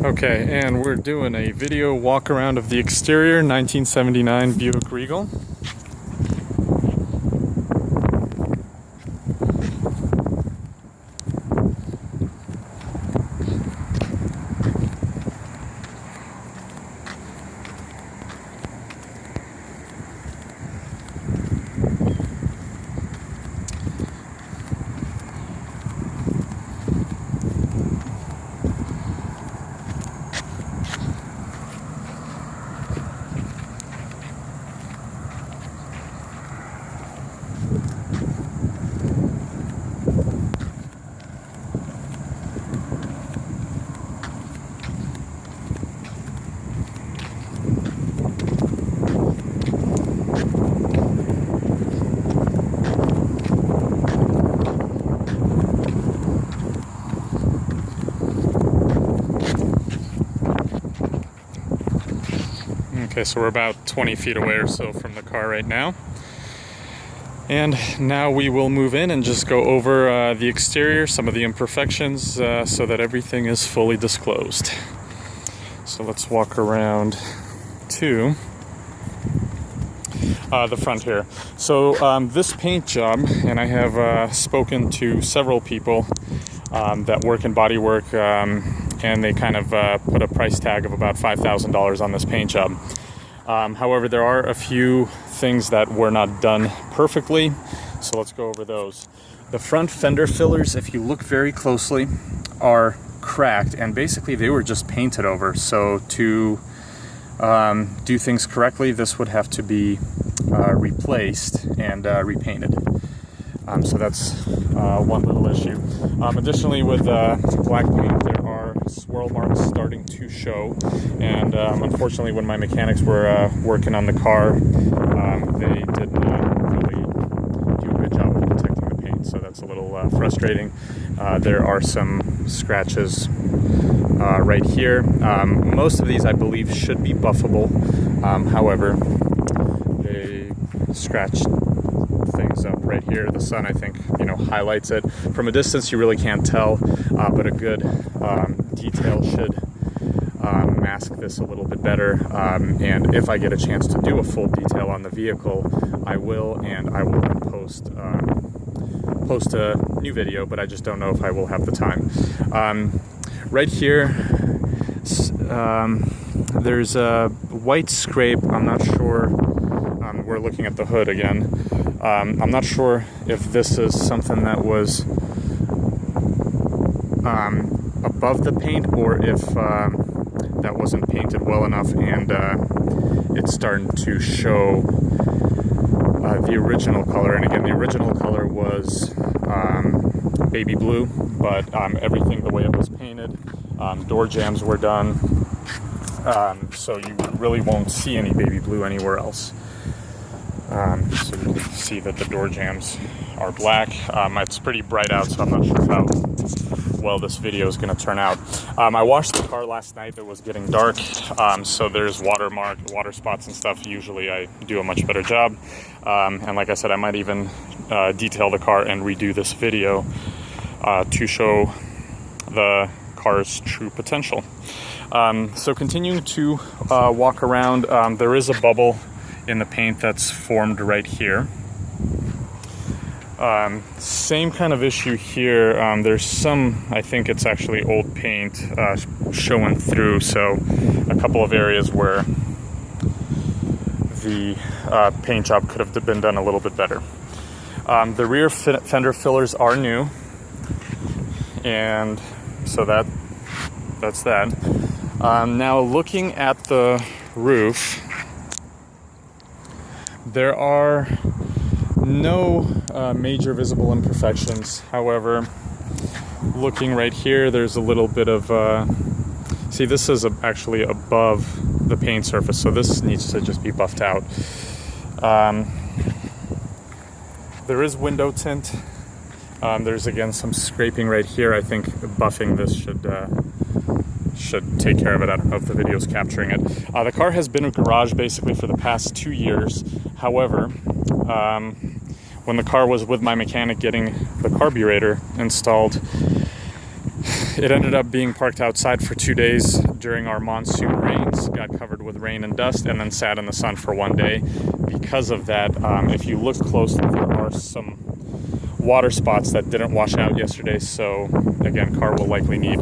Okay, and we're doing a video walk around of the exterior 1979 Buick Regal. Okay, so we're about 20 feet away or so from the car right now. And now we will move in and just go over the exterior, some of the imperfections, so that everything is fully disclosed. So let's walk around to the front here. So this paint job, and I have spoken to several people that work in bodywork, and they kind of put a price tag of about $5,000 on this paint job. However, there are a few things that were not done perfectly, so let's go over those. The front fender fillers, if you look very closely, are cracked, and basically they were just painted over. So to do things correctly, this would have to be replaced and repainted. So that's one little issue. Additionally, with black paint, there are swirl marks starting to show, and unfortunately, when my mechanics were working on the car, they did not really do a good job of protecting the paint, so that's a little frustrating. There are some scratches right here. Most of these, I believe, should be buffable. However, they scratched things up right here. The sun, I think, highlights it. From a distance, you really can't tell, but a good detail should mask this a little bit better. And if I get a chance to do a full detail on the vehicle, I will, and I will then post a new video, but I just don't know if I will have the time. Right here, there's a white scrape. I'm not sure. We're looking at the hood again. I'm not sure if this is something that was above the paint, or if that wasn't painted well enough, and it's starting to show the original color. And again, the original color was baby blue, but everything the way it was painted, door jambs were done, so you really won't see any baby blue anywhere else. So you can see that the door jambs are black. It's pretty bright out, so I'm not sure how well this video is going to turn out. I washed the car last night. It was getting dark, so there's water spots and stuff. Usually I do a much better job. And like I said, I might even detail the car and redo this video to show the car's true potential. So continuing to walk around, there is a bubble in the paint that's formed right here. Same kind of issue here. There's some, I think it's actually old paint showing through, so a couple of areas where the paint job could have been done a little bit better. The rear fender fillers are new, and so that's that. Now looking at the roof, there are no major visible imperfections. However, looking right here, there's a little bit of see, this is actually above the paint surface, so this needs to just be buffed out. There is window tint. There's again some scraping right here. I think buffing this should take care of it. I don't know if the video is capturing it. The car has been a garage basically for the past 2 years. However, when the car was with my mechanic getting the carburetor installed, It ended up being parked outside for 2 days during our monsoon rains, got covered with rain and dust, and then sat in the sun for 1 day. Because of that, if you look closely, there are some water spots that didn't wash out yesterday, so again, car will likely need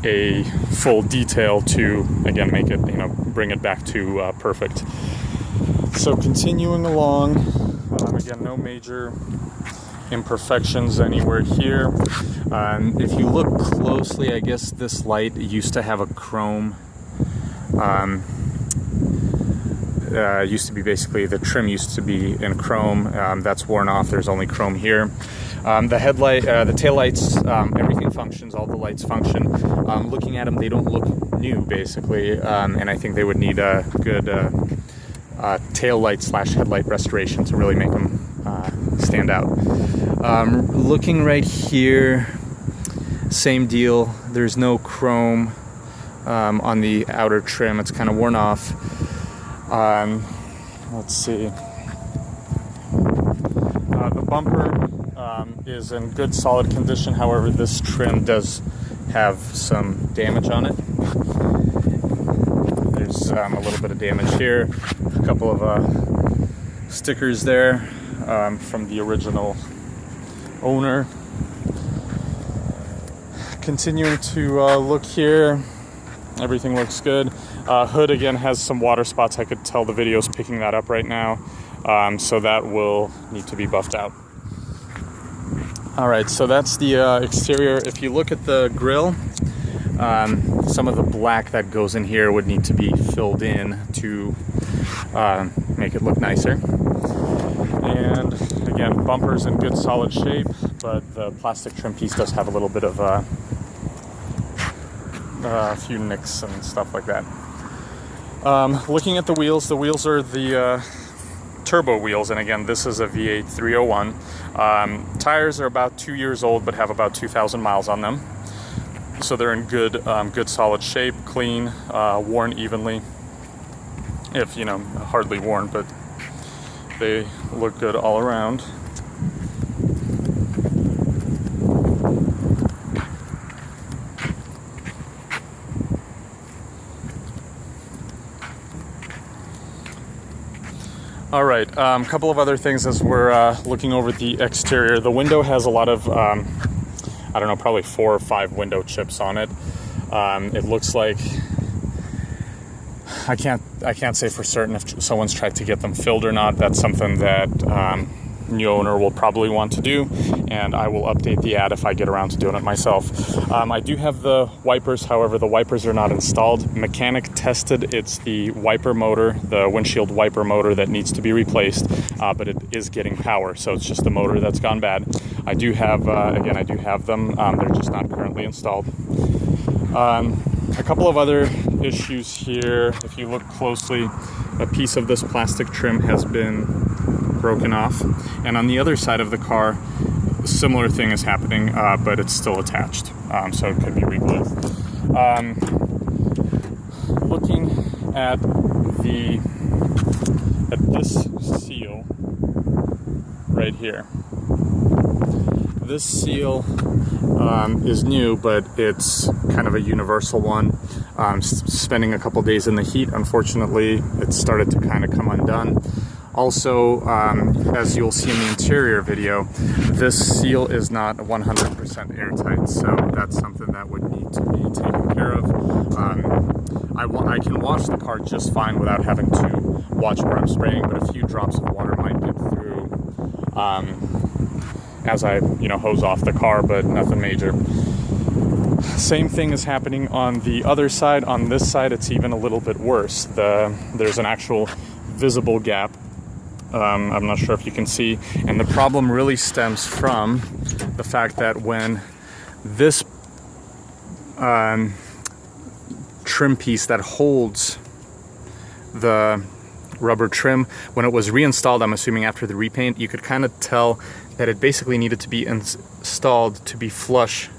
a full detail to, again, make it, bring it back to perfect. So continuing along, again, no major imperfections anywhere here. If you look closely, I guess this light used to have a chrome. Used to be basically, the trim used to be in chrome. That's worn off. There's only chrome here. The headlight, the taillights, everything functions. All the lights function. Looking at them, they don't look new, basically, and I think they would need a good tail light / headlight restoration to really make them stand out. Looking right here, same deal. There's no chrome on the outer trim. It's kind of worn off. Let's see. The bumper is in good solid condition. However, this trim does have some damage on it. There's a little bit of damage here. A couple of stickers there from the original owner. Continuing to look here, everything looks good. Hood again has some water spots. I could tell the video's picking that up right now, so that will need to be buffed out. Alright, so that's the exterior. If you look at the grille, some of the black that goes in here would need to be filled in to make it look nicer. And again, bumper's in good solid shape, but the plastic trim piece does have a little bit of a few nicks and stuff like that. Looking at the wheels are the turbo wheels, and again, this is a V8 301. Tires are about 2 years old, but have about 2,000 miles on them. So they're in good solid shape, clean, worn evenly. If, hardly worn, but they look good all around. All right, a couple of other things as we're looking over the exterior. The window has a lot of, I don't know, probably 4 or 5 window chips on it. It looks like, I can't say for certain if someone's tried to get them filled or not. That's something that new owner will probably want to do, and I will update the ad if I get around to doing it myself. I do have the wipers, however, the wipers are not installed. Mechanic tested, it's the wiper motor, the windshield wiper motor that needs to be replaced, but it is getting power, so it's just the motor that's gone bad. I do have, again, I do have them, they're just not currently installed. A couple of other issues here. If you look closely, a piece of this plastic trim has been broken off, and on the other side of the car, a similar thing is happening, but it's still attached, so it could be re-glued. Looking at this seal right here. This seal is new, but it's kind of a universal one. Spending a couple days in the heat, unfortunately, it started to kind of come undone. Also, as you'll see in the interior video, this seal is not 100% airtight, so that's something that would need to be taken care of. I can wash the car just fine without having to watch where I'm spraying, but a few drops of water might get through as I, hose off the car, but nothing major. Same thing is happening on the other side. On this side, it's even a little bit worse. There's an actual visible gap. I'm not sure if you can see, and the problem really stems from the fact that when this trim piece that holds the rubber trim, when it was reinstalled, I'm assuming after the repaint, you could kind of tell that it basically needed to be installed to be flush.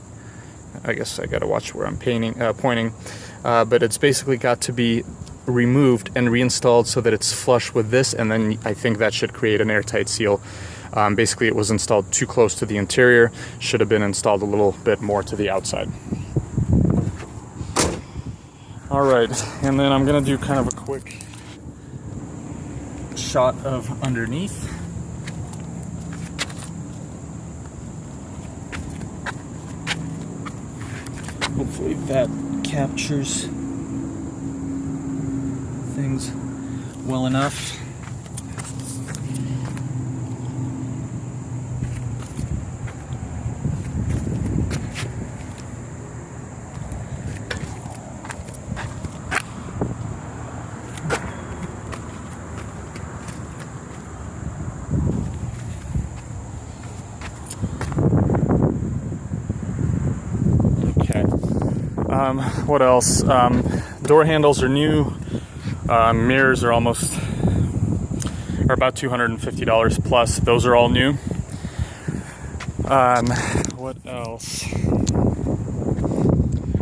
I guess I gotta watch where I'm pointing, but it's basically got to be removed and reinstalled so that it's flush with this, and then I think that should create an airtight seal. Basically, it was installed too close to the interior. Should have been installed a little bit more to the outside. All right, and then I'm gonna do kind of a quick shot of underneath. Hopefully that captures things well enough. What else? Door handles are new. Mirrors are about $250 plus. Those are all new. What else?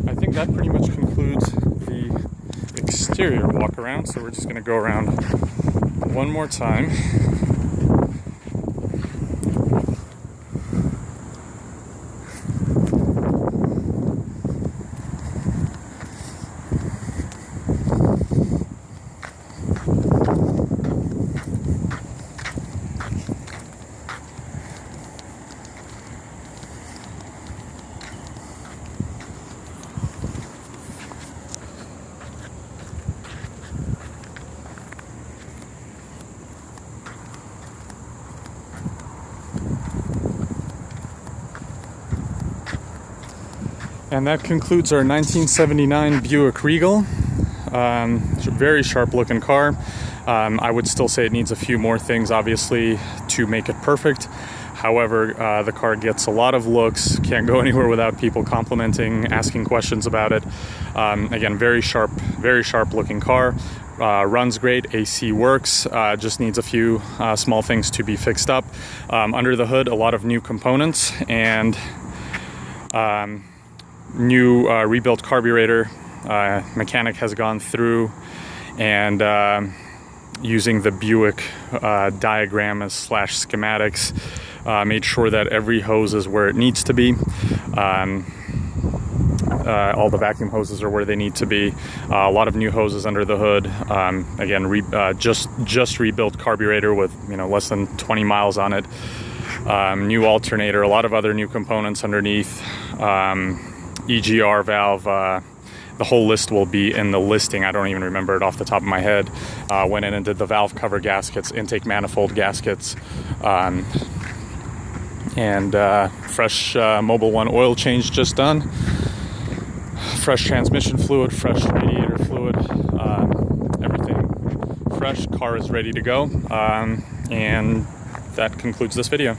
I think that pretty much concludes the exterior walk around. So we're just going to go around one more time. And that concludes our 1979 Buick Regal. It's a very sharp looking car. I would still say it needs a few more things, obviously, to make it perfect. However, the car gets a lot of looks, can't go anywhere without people complimenting, asking questions about it. Again, very sharp looking car. Runs great, AC works, just needs a few small things to be fixed up. Under the hood, a lot of new components and new rebuilt carburetor. Mechanic has gone through and using the Buick diagram as slash schematics, made sure that every hose is where it needs to be. All the vacuum hoses are where they need to be. A lot of new hoses under the hood. Again, just rebuilt carburetor with less than 20 miles on it. New alternator. A lot of other new components underneath. EGR valve. The whole list will be in the listing. I don't even remember it off the top of my head. Went in and did the valve cover gaskets, intake manifold gaskets, and fresh Mobil 1 oil change just done. Fresh transmission fluid, fresh radiator fluid, everything fresh. Car is ready to go, and that concludes this video.